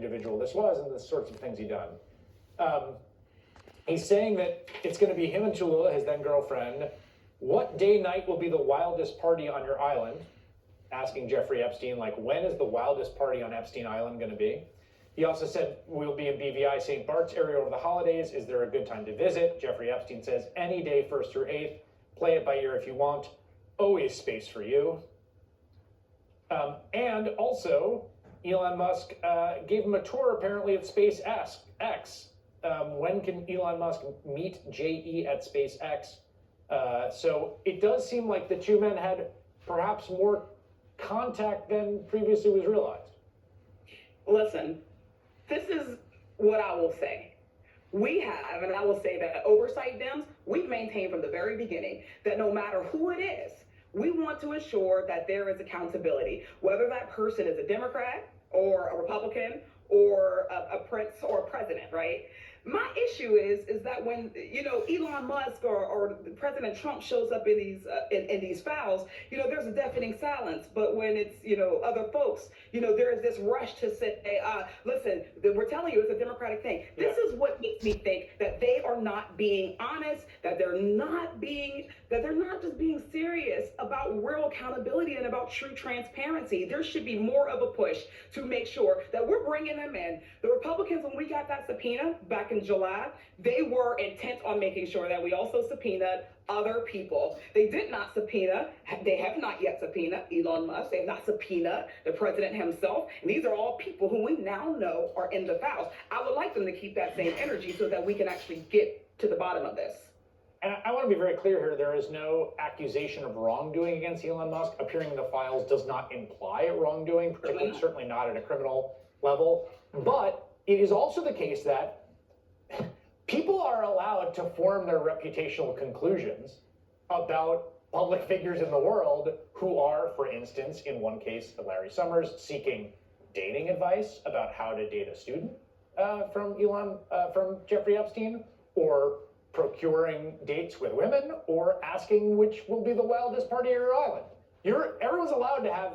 individual this was and the sorts of things he'd done. He's saying that it's going to be him and Tallulah, his then girlfriend. What day night will be the wildest party on your island? Asking Jeffrey Epstein, like, when is the wildest party on Epstein Island going to be? He also said, we'll be in BVI St. Bart's area over the holidays. Is there a good time to visit? Jeffrey Epstein says, any day, 1st through 8th. Play it by ear if you want. Always space for you. And also, Elon Musk gave him a tour, apparently, at SpaceX. When can Elon Musk meet JE at SpaceX? So it does seem like the two men had perhaps more contact than previously was realized. Listen, this is what I will say. We have, and I will say that oversight Dems, we've maintained from the very beginning that no matter who it is, we want to ensure that there is accountability, whether that person is a Democrat or a Republican or a prince or a president, right? My issue is that when, you know, Elon Musk or President Trump shows up in these files, you know, there's a deafening silence. But when it's, you know, other folks, you know, there is this rush to say, listen, we're telling you it's a Democratic thing. This is what makes me think that they are not being honest, that they're not just being serious about real accountability and about true transparency. There should be more of a push to make sure that we're bringing them in. The Republicans, when we got that subpoena back in July, they were intent on making sure that we also subpoenaed other people. They did not subpoena, they have not yet subpoenaed Elon Musk, they have not subpoenaed the president himself, and these are all people who we now know are in the files. I would like them to keep that same energy so that we can actually get to the bottom of this. And I want to be very clear here, there is no accusation of wrongdoing against Elon Musk. Appearing in the files does not imply wrongdoing, particularly certainly not at a criminal level. But it is also the case that people are allowed to form their reputational conclusions about public figures in the world who are, for instance, in one case, Larry Summers, seeking dating advice about how to date a student from Jeffrey Epstein, or procuring dates with women, or asking which will be the wildest party on your island. Everyone's allowed to have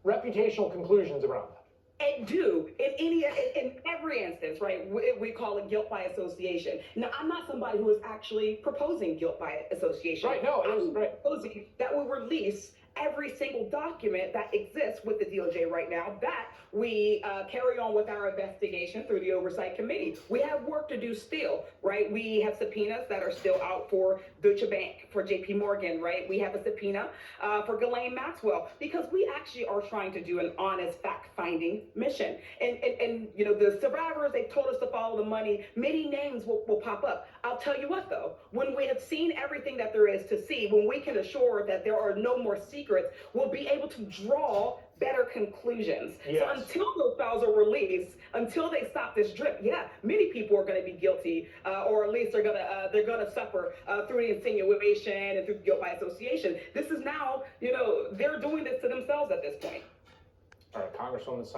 reputational conclusions around that. And do in every instance, right? We call it guilt by association. Now, I'm not somebody who is actually proposing guilt by association. Right? No, it is right. Proposing that we release every single document that exists with the DOJ right now, that we carry on with our investigation through the Oversight Committee. We have work to do still, right? We have subpoenas that are still out for Deutsche Bank, for JP Morgan, right? We have a subpoena for Ghislaine Maxwell, because we actually are trying to do an honest fact-finding mission. And you know, the survivors, they've told us to follow the money. Many names will pop up. I'll tell you what, though, when we have seen everything that there is to see, when we can assure that there are no more secrets, we'll be able to draw better conclusions. Yes. So until those files are released, until they stop this drip, yeah, many people are going to be guilty, or at least they're gonna suffer through the insinuation and through guilt by association. This is now, you know, they're doing this to themselves at this point. All right, Congresswoman Summers.